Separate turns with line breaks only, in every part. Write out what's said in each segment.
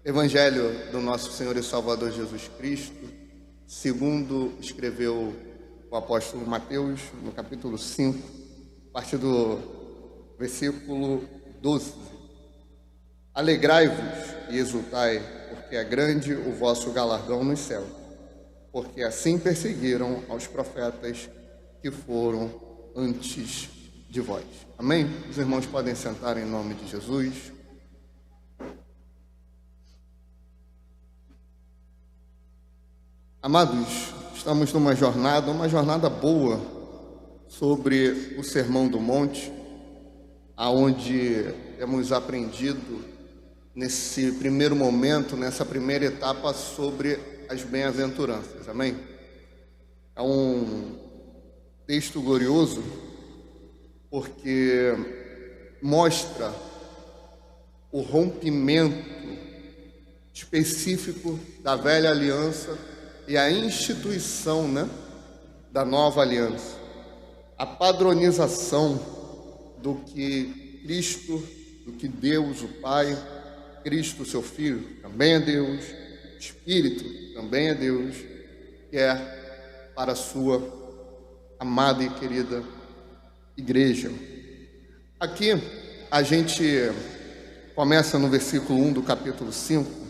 Evangelho do nosso Senhor e Salvador Jesus Cristo, segundo escreveu o apóstolo Mateus, no capítulo 5, a partir do versículo 12. Alegrai-vos e exultai, porque é grande o vosso galardão nos céus, porque assim perseguiram aos profetas que foram antes de vós. Amém? Os irmãos podem sentar em nome de Jesus. Amados, estamos numa jornada boa sobre o Sermão do Monte, aonde temos aprendido nesse primeiro momento, nessa primeira etapa, sobre as bem-aventuranças. Amém? É um texto glorioso porque mostra o rompimento específico da velha aliança e a instituição, da nova aliança, a padronização do que Cristo, do que Deus, o Pai, Cristo, seu Filho, também é Deus, Espírito, também é Deus, quer para a sua amada e querida igreja. Aqui a gente começa no versículo 1 do capítulo 5,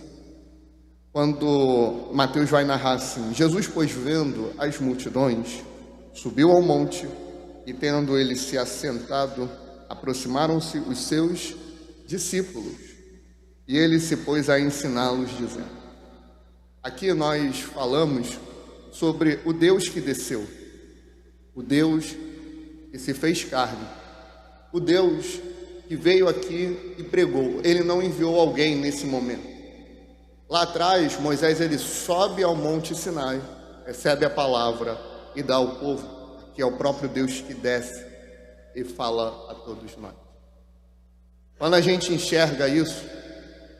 quando Mateus vai narrar assim: Jesus, pois, vendo as multidões, subiu ao monte, e tendo ele se assentado, aproximaram-se os seus discípulos, e ele se pôs a ensiná-los, dizendo. Aqui nós falamos sobre o Deus que desceu, o Deus que se fez carne, o Deus que veio aqui e pregou. Ele não enviou alguém nesse momento. Lá atrás, Moisés ele sobe ao Monte Sinai, recebe a palavra e dá ao povo, que é o próprio Deus que desce e fala a todos nós. Quando a gente enxerga isso,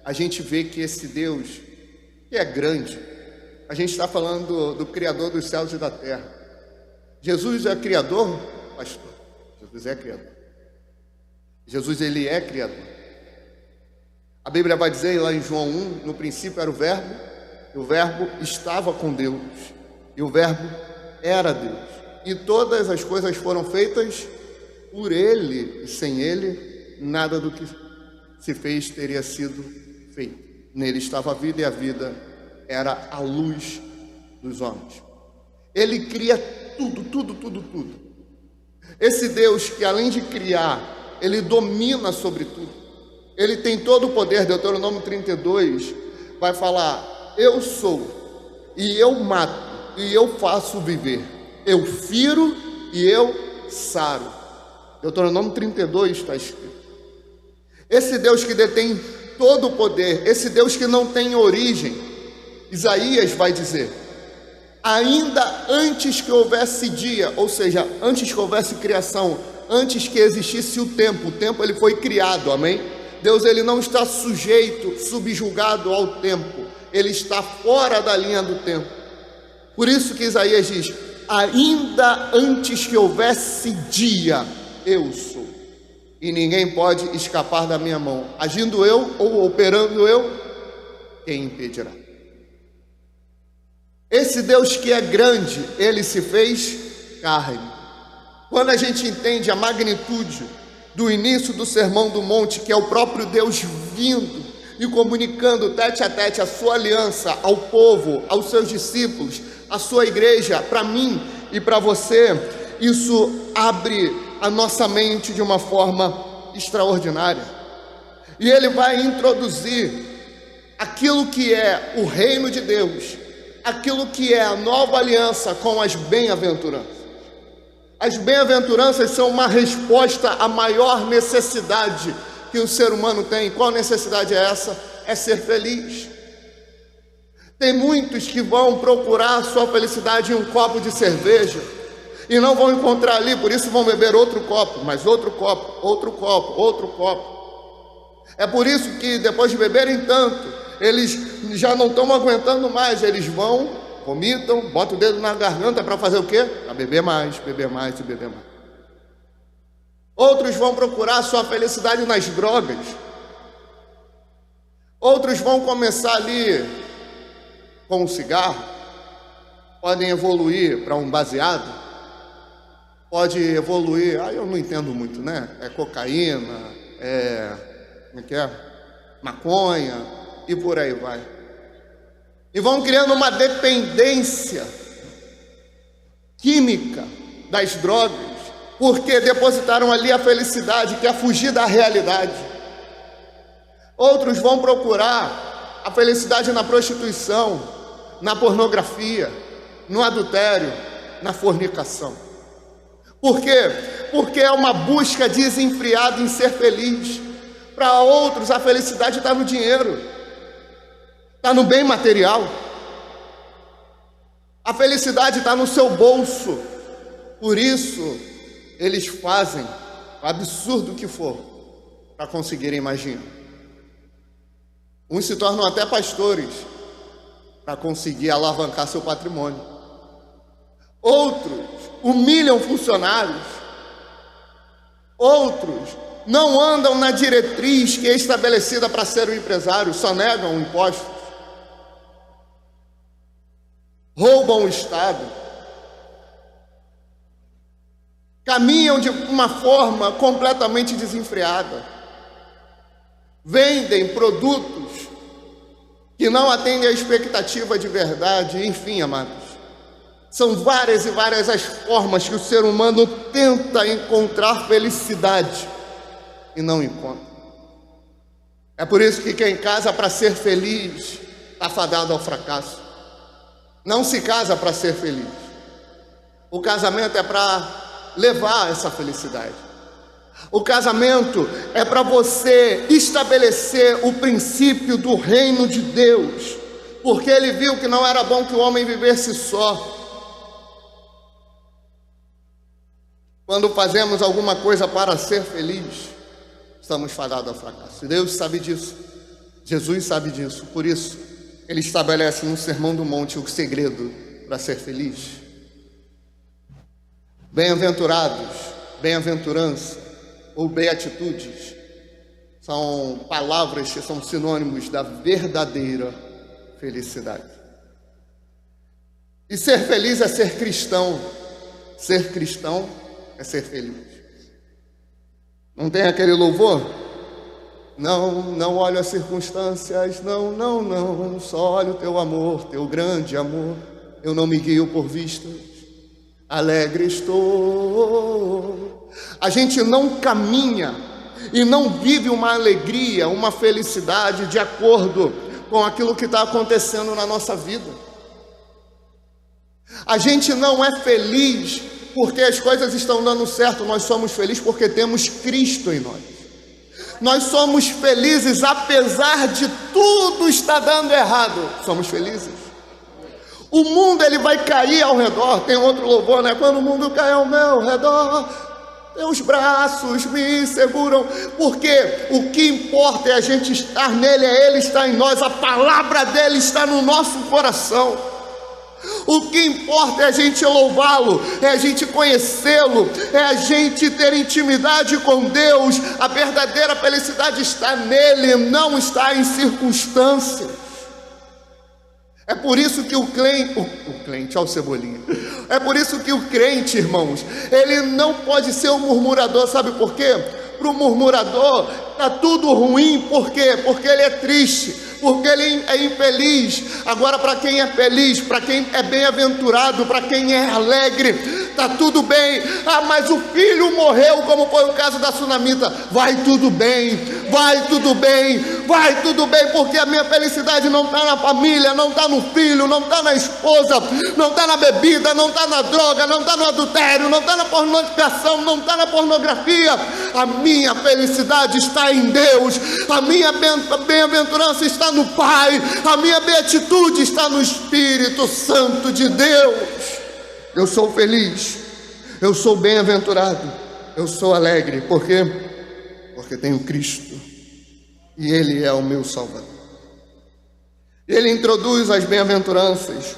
a gente vê que esse Deus, que é grande, a gente está falando do Criador dos céus e da terra. Jesus é Criador, pastor? Jesus é Criador. Jesus, ele é Criador. A Bíblia vai dizer lá em João 1, no princípio era o Verbo, e o Verbo estava com Deus, e o Verbo era Deus. E todas as coisas foram feitas por Ele, e sem Ele, nada do que se fez teria sido feito. Nele estava a vida, e a vida era a luz dos homens. Ele cria tudo. Esse Deus que, além de criar, Ele domina sobre tudo. Ele tem todo o poder. Deuteronômio 32 vai falar: eu sou, e eu mato, e eu faço viver. Eu firo e eu saro. Deuteronômio 32 está escrito. Esse Deus que detém todo o poder, esse Deus que não tem origem, Isaías vai dizer: ainda antes que houvesse dia, ou seja, antes que houvesse criação, antes que existisse o tempo ele foi criado, amém? Deus, ele não está sujeito, subjugado ao tempo, ele está fora da linha do tempo. Por isso que Isaías diz: ainda antes que houvesse dia, eu sou, e ninguém pode escapar da minha mão. Agindo eu ou operando eu, quem impedirá? Esse Deus que é grande, ele se fez carne. Quando a gente entende a magnitude do início do Sermão do Monte, que é o próprio Deus vindo e comunicando tete a tete a sua aliança ao povo, aos seus discípulos, à sua igreja, para mim e para você, isso abre a nossa mente de uma forma extraordinária. E ele vai introduzir aquilo que é o reino de Deus, aquilo que é a nova aliança com as bem-aventuranças. As bem-aventuranças são uma resposta à maior necessidade que o ser humano tem. Qual necessidade é essa? É ser feliz. Tem muitos que vão procurar a sua felicidade em um copo de cerveja e não vão encontrar ali, por isso vão beber outro copo, mas outro copo, outro copo, outro copo. É por isso que depois de beberem tanto, eles já não estão aguentando mais, eles vão, vomitam, botam o dedo na garganta para fazer o quê? Para beber mais e beber mais. Outros vão procurar sua felicidade nas drogas. Outros vão começar ali com um cigarro, podem evoluir para um baseado, pode evoluir, eu não entendo muito, né? É cocaína, como é que é? Maconha e por aí vai. E vão criando uma dependência química das drogas, porque depositaram ali a felicidade, que é fugir da realidade. Outros vão procurar a felicidade na prostituição, na pornografia, no adultério, na fornicação. Por quê? Porque é uma busca desenfreada em ser feliz. Para outros, a felicidade está no dinheiro, está no bem material. A felicidade está no seu bolso. Por isso, eles fazem o absurdo que for para conseguirem mais dinheiro. Uns se tornam até pastores para conseguir alavancar seu patrimônio. Outros humilham funcionários. Outros não andam na diretriz que é estabelecida para ser um empresário, só negam impostos. Roubam o Estado. Caminham de uma forma completamente desenfreada. Vendem produtos que não atendem à expectativa de verdade. Enfim, amados, são várias e várias as formas que o ser humano tenta encontrar felicidade e não encontra. É por isso que quem casa para ser feliz está fadado ao fracasso. Não se casa para ser feliz. O casamento é para levar essa felicidade. O casamento é para você estabelecer o princípio do reino de Deus, porque ele viu que não era bom que o homem vivesse só. Quando fazemos alguma coisa para ser feliz, estamos fadados ao fracasso. Deus sabe disso, Jesus sabe disso. Por isso, ele estabelece no Sermão do Monte o segredo para ser feliz. Bem-aventurados, bem-aventurança ou beatitudes são palavras que são sinônimos da verdadeira felicidade. E ser feliz é ser cristão. Ser cristão é ser feliz. Não tem aquele louvor? Não olho as circunstâncias, não, só olho o teu amor, teu grande amor. Eu não me guio por vistas, alegre estou. A gente não caminha e não vive uma alegria, uma felicidade de acordo com aquilo que está acontecendo na nossa vida. A gente não é feliz porque as coisas estão dando certo, nós somos felizes porque temos Cristo em nós. Nós somos felizes apesar de tudo estar dando errado, somos felizes. O mundo ele vai cair ao redor, tem outro louvor, né? Quando o mundo cai ao meu redor, teus braços me seguram, porque o que importa é a gente estar nele, é ele estar em nós, a palavra dele está no nosso coração. O que importa é a gente louvá-lo, é a gente conhecê-lo, é a gente ter intimidade com Deus. A verdadeira felicidade está nele, não está em circunstâncias. É por isso que o crente, olha o Cebolinha. É por isso que o crente, irmãos, ele não pode ser um murmurador, sabe por quê? Para o murmurador está tudo ruim, por quê? Porque ele é triste, porque ele é infeliz. Agora, para quem é feliz, para quem é bem-aventurado, para quem é alegre, está tudo bem. Mas o filho morreu, como foi o caso da sunamita. Vai tudo bem, vai tudo bem, vai tudo bem, porque a minha felicidade não está na família, não está no filho, não está na esposa, não está na bebida, não está na droga, não está no adultério, não está na pornografia, não está na pornografia. A minha felicidade está em Deus, a minha bem-aventurança está no Pai, a minha beatitude está no Espírito Santo de Deus. Eu sou feliz, eu sou bem-aventurado, eu sou alegre, porque tenho Cristo e Ele é o meu Salvador. Ele introduz as bem-aventuranças,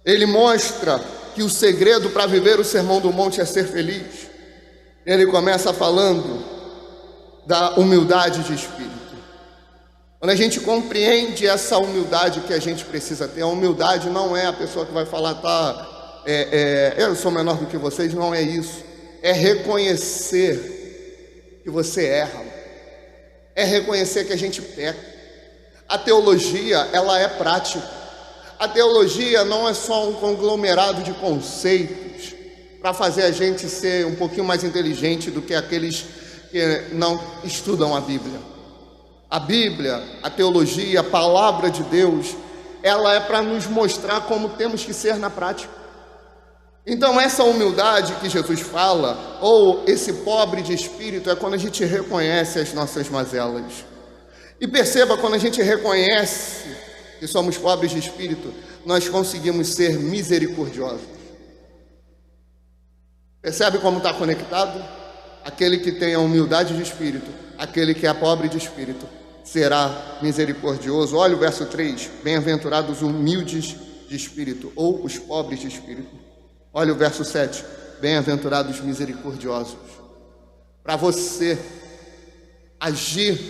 ele mostra que o segredo para viver o Sermão do Monte é ser feliz. Ele começa falando da humildade de espírito. Quando a gente compreende essa humildade que a gente precisa ter, a humildade não é a pessoa que vai falar, eu sou menor do que vocês, não é isso. É reconhecer que você erra, é reconhecer que a gente peca. A teologia, ela é prática. A teologia não é só um conglomerado de conceitos para fazer a gente ser um pouquinho mais inteligente do que aqueles que não estudam a Bíblia. A Bíblia, a teologia, a palavra de Deus, ela é para nos mostrar como temos que ser na prática. Então essa humildade que Jesus fala, ou esse pobre de espírito, é quando a gente reconhece as nossas mazelas. E perceba, quando a gente reconhece que somos pobres de espírito, nós conseguimos ser misericordiosos. Percebe como está conectado? Aquele que tem a humildade de espírito, aquele que é pobre de espírito, será misericordioso. Olha o verso 3, bem-aventurados os humildes de espírito, ou os pobres de espírito. Olha o verso 7, bem-aventurados os misericordiosos. Para você agir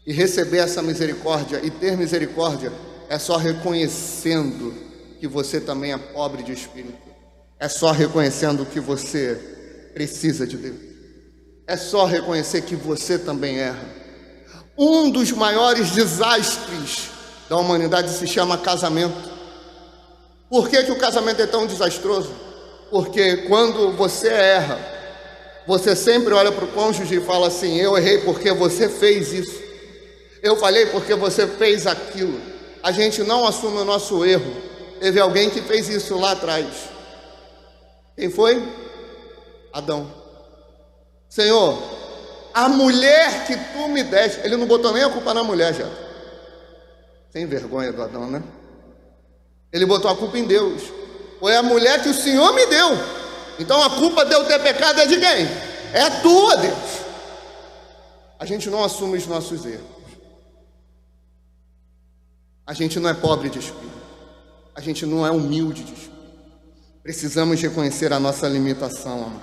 e receber essa misericórdia e ter misericórdia, é só reconhecendo que você também é pobre de espírito. É só reconhecendo que você precisa de Deus. É só reconhecer que você também erra. Um dos maiores desastres da humanidade se chama casamento. Por que o casamento é tão desastroso? Porque quando você erra, você sempre olha para o cônjuge e fala assim: eu errei porque você fez isso. Eu falei porque você fez aquilo. A gente não assume o nosso erro. Teve alguém que fez isso lá atrás. Quem foi? Adão. Senhor, a mulher que tu me deste. Ele não botou nem a culpa na mulher, já. Sem vergonha do Adão, né? Ele botou a culpa em Deus. Foi a mulher que o Senhor me deu. Então a culpa de eu ter pecado é de quem? É tua, Deus. A gente não assume os nossos erros. A gente não é pobre de espírito. A gente não é humilde de espírito. Precisamos reconhecer a nossa limitação, amado,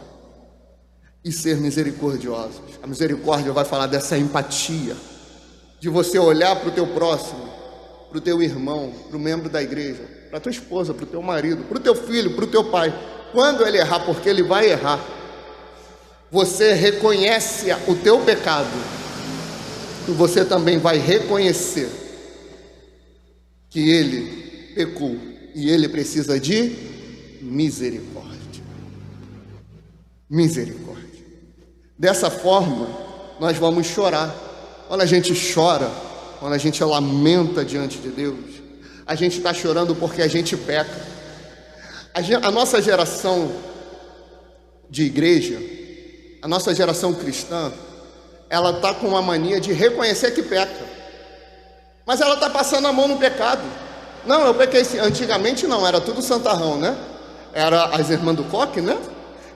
e ser misericordiosos. A misericórdia vai falar dessa empatia, de você olhar para o teu próximo, para o teu irmão, para o membro da igreja, para a tua esposa, para o teu marido, para o teu filho, para o teu pai. Quando ele errar, porque ele vai errar, você reconhece o teu pecado, e você também vai reconhecer que ele pecou e ele precisa de misericórdia. Misericórdia. Dessa forma, nós vamos chorar. Quando a gente chora, quando a gente lamenta diante de Deus, a gente está chorando porque a gente peca. A nossa geração de igreja, a nossa geração cristã, ela está com uma mania de reconhecer que peca. Mas ela está passando a mão no pecado. Não, eu pequei. Antigamente não, era tudo santarrão, né? Era as irmãs do coque, né?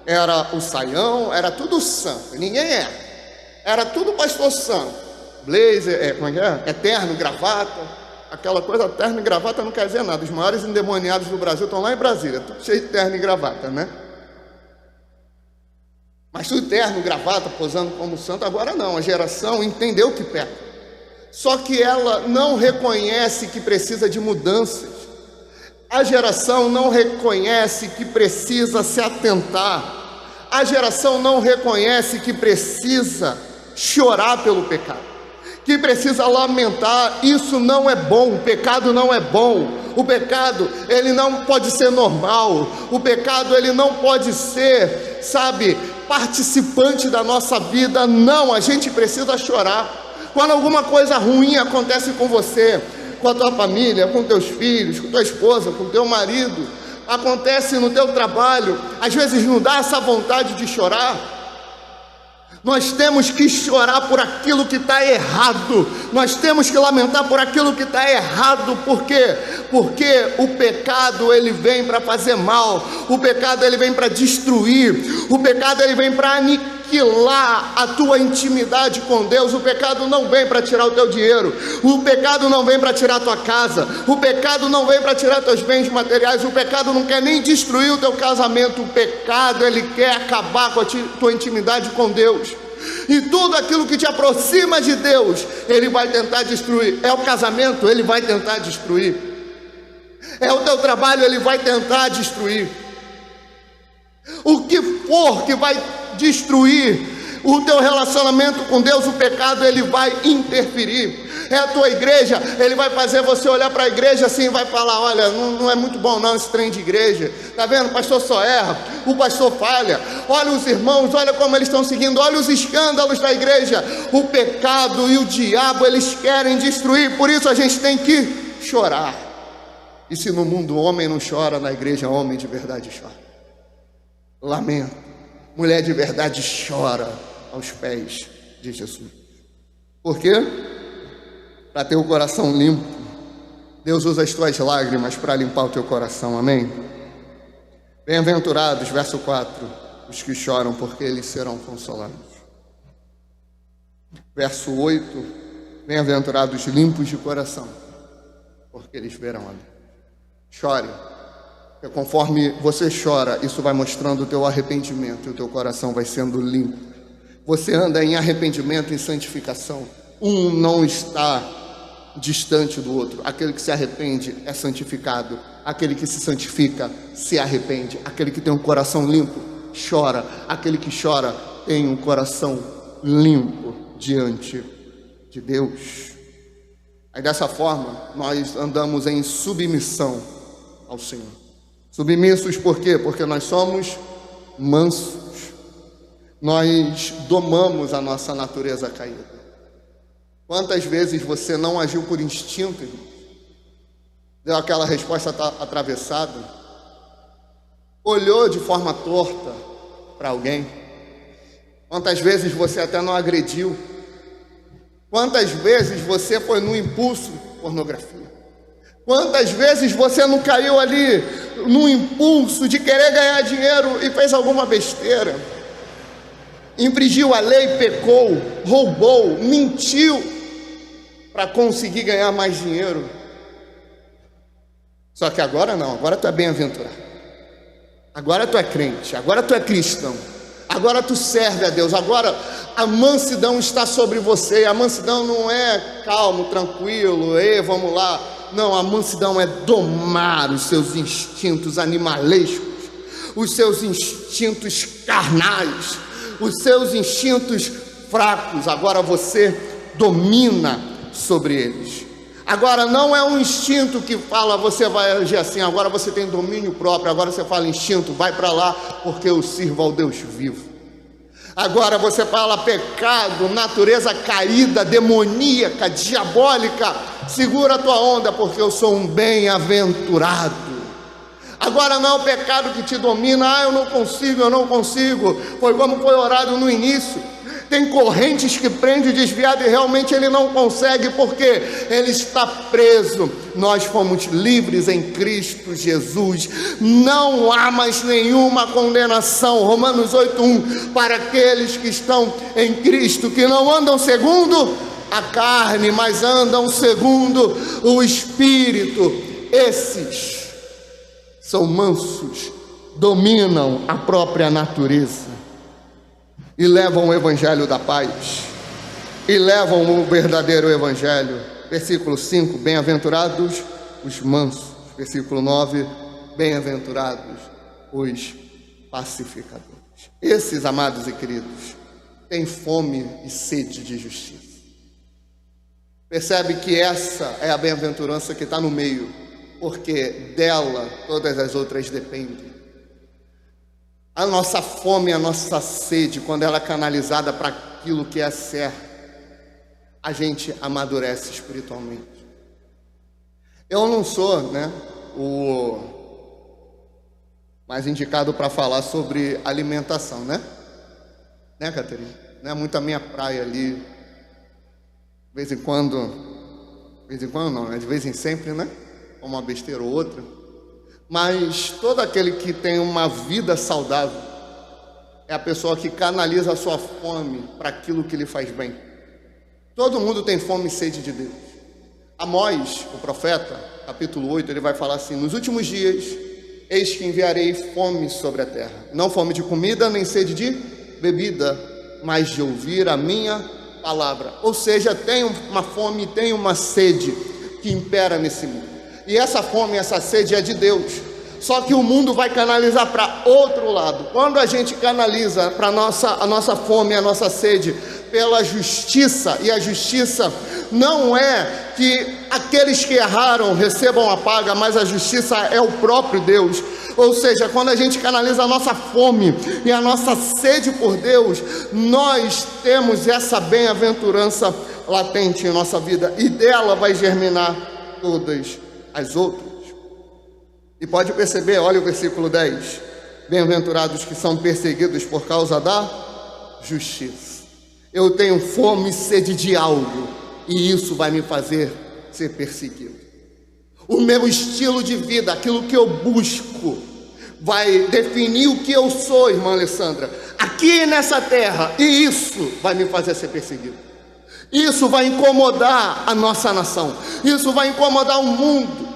Era o saião, era tudo santo. Ninguém era. Era tudo pastor santo. Blazer, como é que é? Terno, gravata. Aquela coisa, terno e gravata não quer dizer nada. Os maiores endemoniados do Brasil estão lá em Brasília, tudo cheio de terno e gravata, né? Mas tudo terno, gravata, posando como santo. Agora não, a geração entendeu que peca. Só que ela não reconhece que precisa de mudanças. A geração não reconhece que precisa se atentar. A geração não reconhece que precisa chorar pelo pecado, que precisa lamentar. Isso não é bom, o pecado não é bom. O pecado, ele não pode ser normal. O pecado, ele não pode ser, participante da nossa vida. Não, a gente precisa chorar. Quando alguma coisa ruim acontece com você, com a tua família, com teus filhos, com tua esposa, com teu marido, acontece no teu trabalho, às vezes não dá essa vontade de chorar. Nós temos que chorar por aquilo que está errado. Nós temos que lamentar por aquilo que está errado. Por quê? Porque o pecado, ele vem para fazer mal. O pecado, ele vem para destruir. O pecado, ele vem para aniquilar a tua intimidade com Deus. O pecado não vem para tirar o teu dinheiro. O pecado não vem para tirar a tua casa. O pecado não vem para tirar teus bens materiais. O pecado não quer nem destruir o teu casamento. O pecado, ele quer acabar com a tua intimidade com Deus. E tudo aquilo que te aproxima de Deus, ele vai tentar destruir. É o casamento, ele vai tentar destruir. É o teu trabalho, ele vai tentar destruir. O que for que vai destruir o teu relacionamento com Deus, o pecado, ele vai interferir. É a tua igreja, ele vai fazer você olhar para a igreja assim e vai falar: olha, não é muito bom não esse trem de igreja, tá vendo? O pastor só erra, o pastor falha, olha os irmãos, olha como eles estão seguindo, olha os escândalos da igreja. O pecado e o diabo, eles querem destruir, por isso a gente tem que chorar. E se no mundo o homem não chora, na igreja homem de verdade chora. Lamento, mulher de verdade chora aos pés de Jesus. Por quê? Para ter o coração limpo. Deus usa as tuas lágrimas para limpar o teu coração, amém? Bem-aventurados, verso 4, os que choram, porque eles serão consolados. Verso 8, bem-aventurados limpos de coração, porque eles verão a Deus. Chore, porque conforme você chora, isso vai mostrando o teu arrependimento, e o teu coração vai sendo limpo. Você anda em arrependimento, em santificação. Um não está distante do outro. Aquele que se arrepende é santificado. Aquele que se santifica se arrepende. Aquele que tem um coração limpo chora. Aquele que chora tem um coração limpo diante de Deus. Aí dessa forma nós andamos em submissão ao Senhor. Submissos por quê? Porque nós somos mansos. Nós domamos a nossa natureza caída. Quantas vezes você não agiu por instinto, irmão? Deu aquela resposta atravessada? Olhou de forma torta para alguém? Quantas vezes você até não agrediu? Quantas vezes você foi no impulso de pornografia? Quantas vezes você não caiu ali no impulso de querer ganhar dinheiro e fez alguma besteira? Infringiu a lei, pecou, roubou, mentiu para conseguir ganhar mais dinheiro. Só que agora não, agora tu é bem-aventurado. Agora tu é crente, agora tu é cristão. Agora tu serve a Deus, agora a mansidão está sobre você. A mansidão não é calmo, tranquilo, vamos lá. Não, a mansidão é domar os seus instintos animalescos, os seus instintos carnais, os seus instintos fracos. Agora você domina sobre eles. Agora não é um instinto que fala você vai agir assim. Agora você tem domínio próprio. Agora você fala: instinto, vai para lá, porque eu sirvo ao Deus vivo. Agora você fala: pecado, natureza caída, demoníaca, diabólica, segura a tua onda, porque eu sou um bem-aventurado. Agora não é o pecado que te domina. Eu não consigo. Foi como foi orado no início. Tem correntes que prende o desviado e realmente ele não consegue, porque ele está preso. Nós fomos livres em Cristo Jesus. Não há mais nenhuma condenação. Romanos 8:1, para aqueles que estão em Cristo, que não andam segundo a carne, mas andam segundo o Espírito. Esses são mansos, dominam a própria natureza e levam o evangelho da paz, e levam o verdadeiro evangelho. Versículo 5, bem-aventurados os mansos. Versículo 9, bem-aventurados os pacificadores. Esses, amados e queridos, têm fome e sede de justiça. Percebe que essa é a bem-aventurança que está no meio, porque dela todas as outras dependem. A nossa fome, a nossa sede, quando ela é canalizada para aquilo que é certo, a gente amadurece espiritualmente. Eu não sou, o mais indicado para falar sobre alimentação, né, Caterina? Não é muito a minha praia ali. De vez em quando não, de vez em sempre, uma besteira ou outra. Mas todo aquele que tem uma vida saudável é a pessoa que canaliza a sua fome para aquilo que lhe faz bem. Todo mundo tem fome e sede de Deus. Amós, o profeta, capítulo 8, ele vai falar assim: nos últimos dias, eis que enviarei fome sobre a terra. Não fome de comida, nem sede de bebida, mas de ouvir a minha palavra. Ou seja, tem uma fome, tem uma sede que impera nesse mundo. E essa fome, essa sede é de Deus. Só que o mundo vai canalizar para outro lado. Quando a gente canaliza para a nossa fome, a nossa sede pela justiça, e a justiça não é que aqueles que erraram recebam a paga, mas a justiça é o próprio Deus. Ou seja, quando a gente canaliza a nossa fome e a nossa sede por Deus, nós temos essa bem-aventurança latente em nossa vida, e dela vai germinar todas as outras. E pode perceber, olha o versículo 10: bem-aventurados que são perseguidos por causa da justiça. Eu tenho fome e sede de algo, e isso vai me fazer ser perseguido. O meu estilo de vida, aquilo que eu busco, vai definir o que eu sou, irmã Alessandra, aqui nessa terra, e isso vai me fazer ser perseguido. Isso vai incomodar a nossa nação, isso vai incomodar o mundo.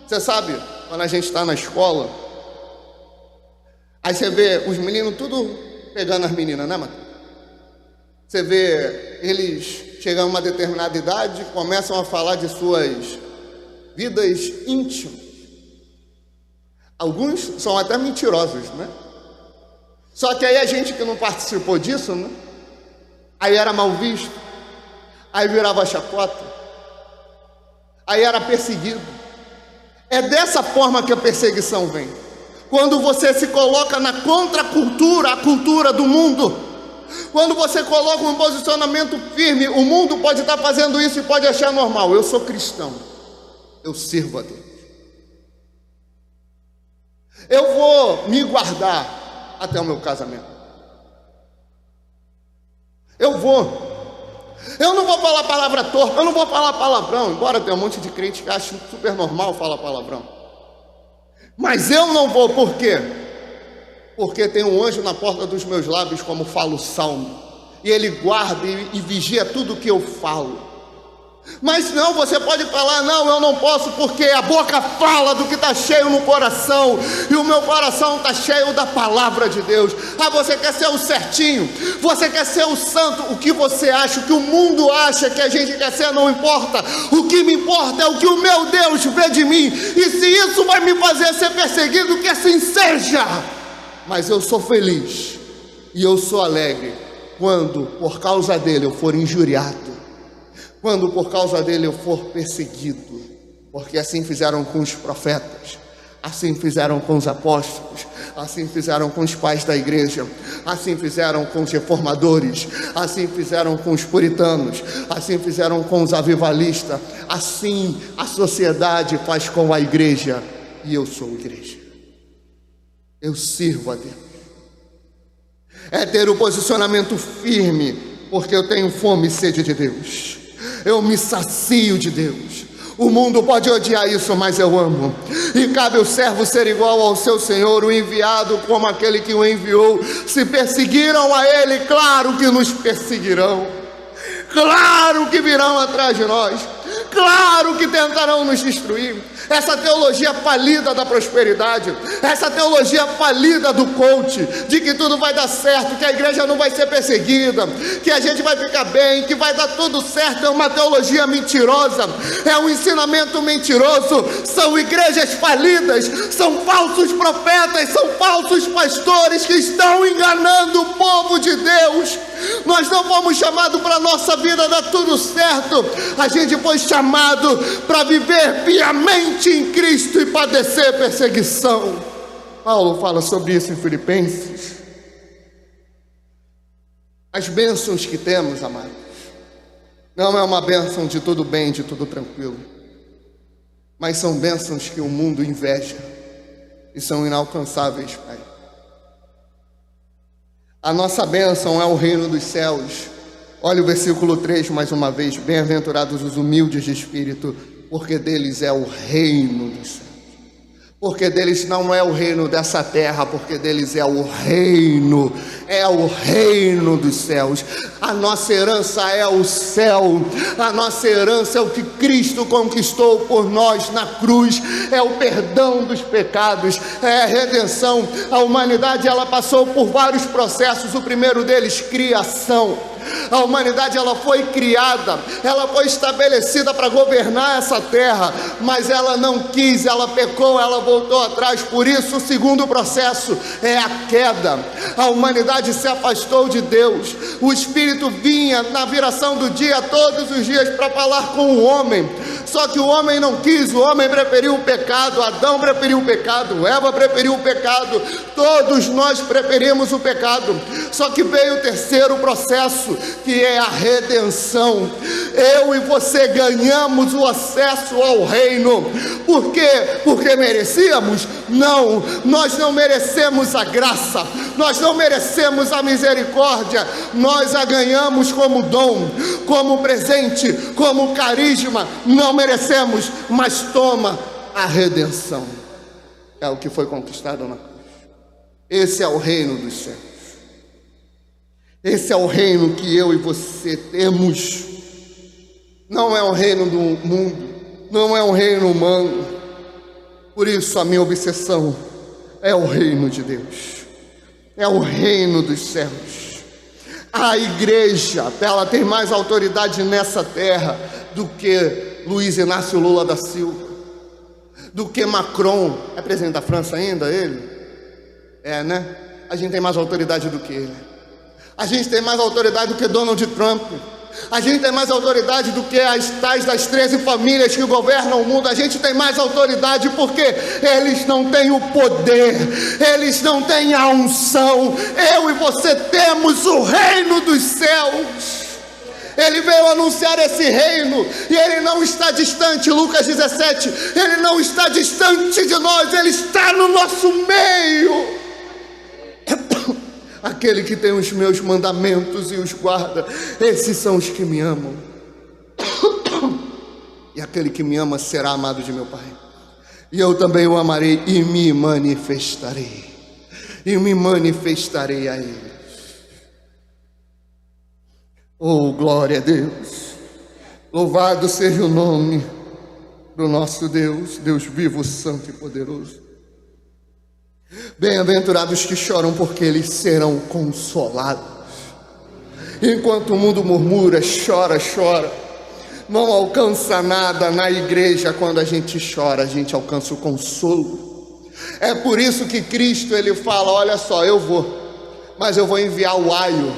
Você sabe, quando a gente está na escola, aí você vê os meninos tudo pegando as meninas, né, Matheus? Você vê eles chegam a uma determinada idade, começam a falar de suas vidas íntimas. Alguns são até mentirosos, né? Só que aí a gente que não participou disso, né? Aí era mal visto, aí virava chacota, aí era perseguido. É dessa forma que a perseguição vem. Quando você se coloca na contracultura, a cultura do mundo. Quando você coloca um posicionamento firme, o mundo pode estar fazendo isso e pode achar normal. Eu sou cristão, eu sirvo a Deus. Eu vou me guardar até o meu casamento. Eu não vou falar palavra torta, eu não vou falar palavrão, embora tenha um monte de crente que acha super normal falar palavrão. Mas eu não vou, por quê? Porque tem um anjo na porta dos meus lábios, como fala o Salmo, e ele guarda e vigia tudo que eu falo. Mas não, você pode falar, não, eu não posso, porque a boca fala do que está cheio no coração, e o meu coração está cheio da palavra de Deus. Ah, você quer ser o certinho, você quer ser o santo, o que você acha, o que o mundo acha que a gente quer ser, não importa. O que me importa é o que o meu Deus vê de mim, e se isso vai me fazer ser perseguido, que assim seja. Mas eu sou feliz, e eu sou alegre, quando por causa dele eu for injuriado, quando por causa dele eu for perseguido, porque assim fizeram com os profetas, assim fizeram com os apóstolos, assim fizeram com os pais da igreja, assim fizeram com os reformadores, assim fizeram com os puritanos, assim fizeram com os avivalistas, assim a sociedade faz com a igreja, e eu sou igreja, eu sirvo a Deus. É ter o posicionamento firme, porque eu tenho fome e sede de Deus. Eu me sacio de Deus. O mundo pode odiar isso, mas eu amo. E cabe o servo ser igual ao seu Senhor, o enviado como aquele que o enviou. Se perseguiram a ele, claro que nos perseguirão. Claro que virão atrás de nós. Claro que tentarão nos destruir. Essa teologia falida da prosperidade, essa teologia falida do coach, de que tudo vai dar certo, que a igreja não vai ser perseguida, que a gente vai ficar bem, que vai dar tudo certo, é uma teologia mentirosa, é um ensinamento mentiroso. São igrejas falidas, são falsos profetas, são falsos pastores que estão enganando o povo de Deus. Nós não fomos chamados para a nossa vida dar tudo certo, a gente foi chamado para viver piamente em Cristo e padecer perseguição. Paulo fala sobre isso em Filipenses. As bênçãos que temos, amados, não é uma bênção de tudo bem, de tudo tranquilo, mas são bênçãos que o mundo inveja e são inalcançáveis, Pai. A nossa bênção é o reino dos céus. Olha o versículo 3 mais uma vez: bem-aventurados os humildes de espírito, porque deles é o reino dos céus. Porque deles não é o reino dessa terra, porque deles é o reino dos céus. A nossa herança é o céu, a nossa herança é o que Cristo conquistou por nós na cruz, é o perdão dos pecados, é a redenção. A humanidade, ela passou por vários processos, o primeiro deles, criação. A humanidade, ela foi criada, ela foi estabelecida para governar essa terra, mas ela não quis, ela pecou, ela voltou atrás. Por isso o segundo processo é a queda. A humanidade se afastou de Deus. O Espírito vinha na viração do dia, todos os dias, para falar com o homem, só que o homem não quis, o homem preferiu o pecado. Adão preferiu o pecado, Eva preferiu o pecado, todos nós preferimos o pecado. Só que veio o terceiro processo, que é a redenção. Eu e você ganhamos o acesso ao reino. Por quê? Porque merecíamos? Não, nós não merecemos a graça, nós não merecemos a misericórdia, nós a ganhamos como dom, como presente, como carisma. Não merecemos, mas toma a redenção. É o que foi conquistado na cruz. Esse é o reino dos céus. Esse é o reino que eu e você temos. Não é o reino do mundo, não é um reino humano. Por isso a minha obsessão é o reino de Deus, é o reino dos céus. A igreja, ela tem mais autoridade nessa terra do que Luiz Inácio Lula da Silva, do que Macron. É presidente da França ainda, ele? É, né? A gente tem mais autoridade do que ele. A gente tem mais autoridade do que Donald Trump. A gente tem mais autoridade do que as tais das 13 famílias que governam o mundo. A gente tem mais autoridade porque eles não têm o poder, eles não têm a unção. Eu e você temos o reino dos céus. Ele veio anunciar esse reino e ele não está distante. Lucas 17, ele não está distante de nós, ele está no nosso meio. Aquele que tem os meus mandamentos e os guarda, esses são os que me amam. E aquele que me ama será amado de meu Pai. E eu também o amarei e me manifestarei. E me manifestarei a Ele. Oh, glória a Deus. Louvado seja o nome do nosso Deus, Deus vivo, santo e poderoso. Bem-aventurados que choram, porque eles serão consolados. Enquanto o mundo murmura, chora, não alcança nada na igreja. Quando a gente chora, a gente alcança o consolo. É por isso que Cristo, ele fala: olha só, eu vou, mas eu vou enviar o aio.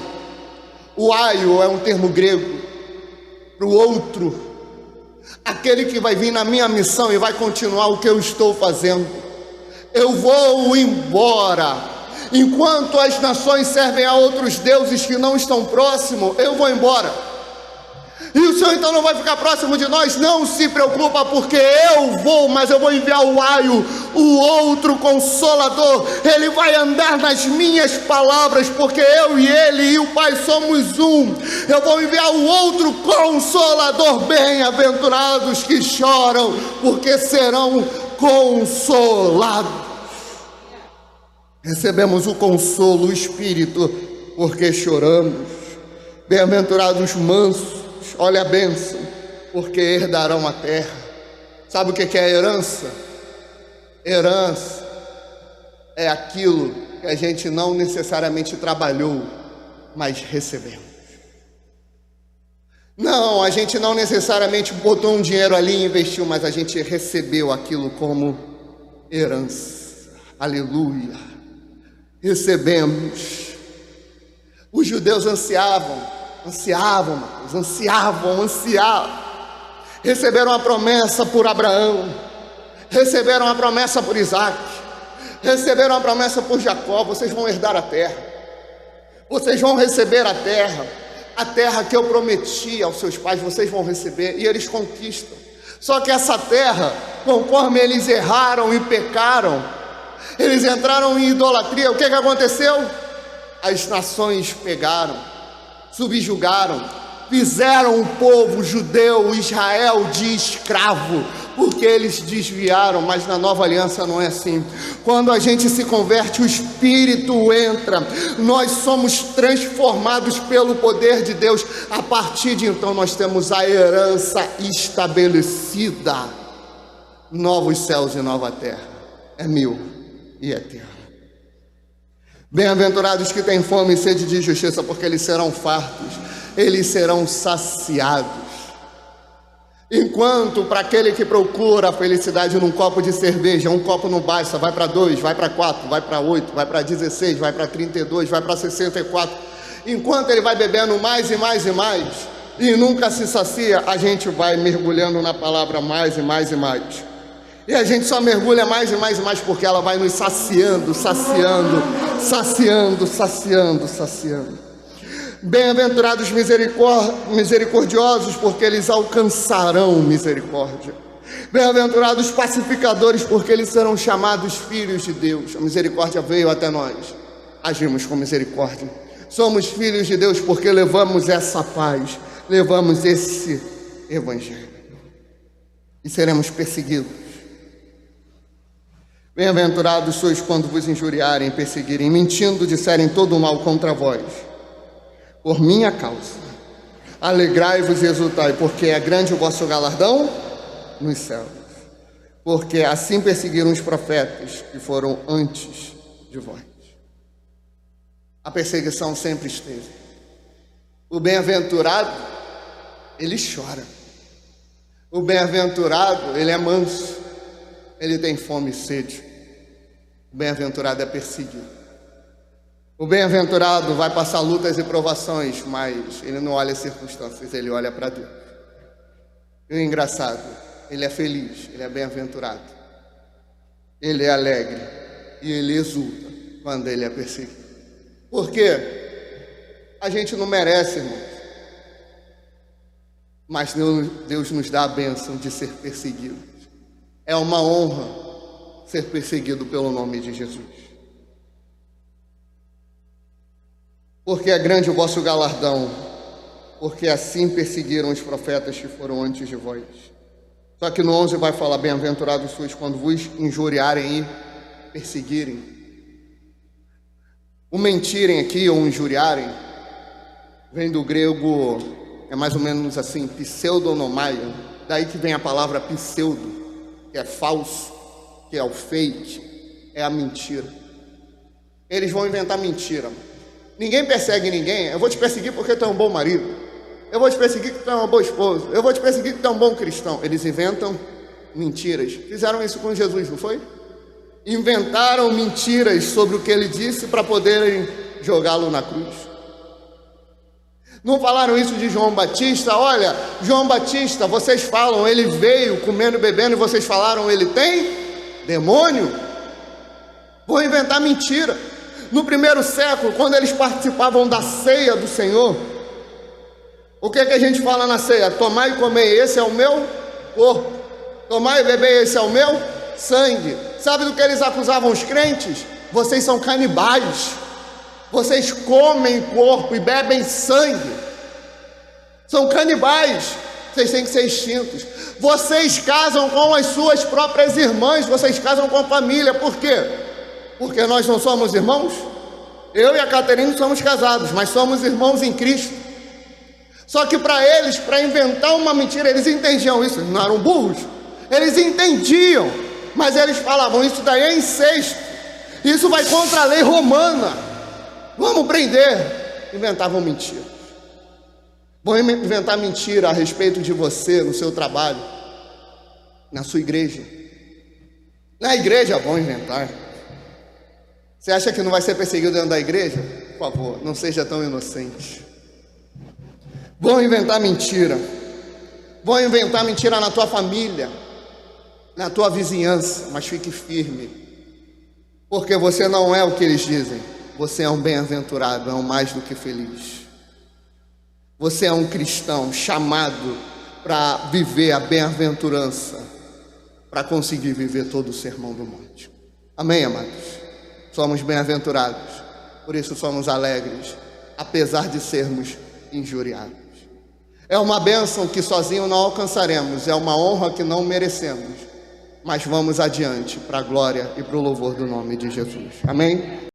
O aio é um termo grego para o outro, aquele que vai vir na minha missão e vai continuar o que eu estou fazendo. Eu vou embora. Enquanto as nações servem a outros deuses que não estão próximos, eu vou embora. E o Senhor então não vai ficar próximo de nós? Não se preocupa, porque eu vou, mas eu vou enviar o aio, o outro consolador. Ele vai andar nas minhas palavras, porque eu e ele e o Pai somos um. Eu vou enviar o outro consolador. Bem-aventurados que choram, porque serão consolados. Recebemos o consolo, o Espírito, porque choramos. Bem-aventurados os mansos, olha a bênção, porque herdarão a terra. Sabe o que é herança? Herança é aquilo que a gente não necessariamente trabalhou, mas recebemos. Não, a gente não necessariamente botou um dinheiro ali e investiu, mas a gente recebeu aquilo como herança. Aleluia. Recebemos. Os judeus ansiavam. Receberam a promessa por Abraão, receberam a promessa por Isaac, receberam a promessa por Jacó. Vocês vão herdar a terra, vocês vão receber a terra que eu prometi aos seus pais, vocês vão receber, e eles conquistam. Só que essa terra, conforme eles erraram e pecaram, eles entraram em idolatria. O que aconteceu? As nações pegaram, subjugaram, fizeram o povo judeu, Israel, de escravo, porque eles desviaram. Mas na nova aliança não é assim. Quando a gente se converte, o Espírito entra, nós somos transformados pelo poder de Deus. A partir de então nós temos a herança estabelecida, novos céus e nova terra, é mil e eterno. Bem-aventurados que têm fome e sede de justiça, porque eles serão fartos, eles serão saciados. Enquanto para aquele que procura a felicidade num copo de cerveja, um copo não basta, vai para 2, vai para 4, vai para 8, vai para 16, vai para 32, vai para 64. Enquanto ele vai bebendo mais e mais e mais, e nunca se sacia, a gente vai mergulhando na palavra mais e mais e mais. E a gente só mergulha mais e mais e mais, porque ela vai nos saciando, saciando, saciando, saciando, saciando. Bem-aventurados misericordiosos, porque eles alcançarão misericórdia. Bem-aventurados pacificadores, porque eles serão chamados filhos de Deus. A misericórdia veio até nós, agimos com misericórdia. Somos filhos de Deus porque levamos essa paz, levamos esse evangelho. E seremos perseguidos. Bem-aventurados sois quando vos injuriarem, perseguirem, mentindo, disserem todo o mal contra vós, por minha causa. Alegrai-vos e exultai, porque é grande o vosso galardão nos céus. Porque assim perseguiram os profetas que foram antes de vós. A perseguição sempre esteve. O bem-aventurado, ele chora. O bem-aventurado, ele é manso. Ele tem fome e sede. O bem-aventurado é perseguido. O bem-aventurado vai passar lutas e provações, mas ele não olha as circunstâncias, ele olha para Deus. E o engraçado, ele é feliz, ele é bem-aventurado. Ele é alegre e ele exulta quando ele é perseguido. Por quê? A gente não merece, irmãos. Mas Deus nos dá a bênção de ser perseguido. É uma honra ser perseguido pelo nome de Jesus. Porque é grande o vosso galardão, porque assim perseguiram os profetas que foram antes de vós. Só que no 11 vai falar, bem-aventurados sois quando vos injuriarem e perseguirem. O mentirem aqui, ou injuriarem, vem do grego, é mais ou menos assim, pseudonomaion, daí que vem a palavra pseudo, que é falso, que é o fake, é a mentira. Eles vão inventar mentira. Ninguém persegue ninguém. Eu vou te perseguir porque tu é um bom marido. Eu vou te perseguir porque tu é uma boa esposa. Eu vou te perseguir porque tu é um bom cristão. Eles inventam mentiras. Fizeram isso com Jesus, não foi? Inventaram mentiras sobre o que ele disse para poderem jogá-lo na cruz. Não falaram isso de João Batista? Olha, João Batista, vocês falam, ele veio comendo e bebendo, e vocês falaram, ele tem demônio? Vou inventar mentira. No primeiro século, quando eles participavam da ceia do Senhor, o que a gente fala na ceia? Tomai e comei, esse é o meu corpo. Tomai e bebei, esse é o meu sangue. Sabe do que eles acusavam os crentes? Vocês são canibais. Vocês comem corpo e bebem sangue. São canibais. Vocês têm que ser extintos. Vocês casam com as suas próprias irmãs. Vocês casam com a família. Por quê? Porque nós não somos irmãos? Eu e a Caterine somos casados, mas somos irmãos em Cristo. Só que para eles, para inventar uma mentira, eles entendiam isso. Eles não eram burros. Eles entendiam. Mas eles falavam, isso daí é incesto. Isso vai contra a lei romana. Vamos prender. Inventavam mentiras. Vão inventar mentira a respeito de você, no seu trabalho, na sua igreja. Na igreja vão inventar. Você acha que não vai ser perseguido dentro da igreja? Por favor, não seja tão inocente. Vão inventar mentira. Vão inventar mentira na tua família, na tua vizinhança, mas fique firme. Porque você não é o que eles dizem. Você é um bem-aventurado, é um mais do que feliz. Você é um cristão chamado para viver a bem-aventurança, para conseguir viver todo o sermão do monte. Amém, amados? Somos bem-aventurados, por isso somos alegres, apesar de sermos injuriados. É uma bênção que sozinho não alcançaremos, é uma honra que não merecemos, mas vamos adiante para a glória e para o louvor do nome de Jesus. Amém?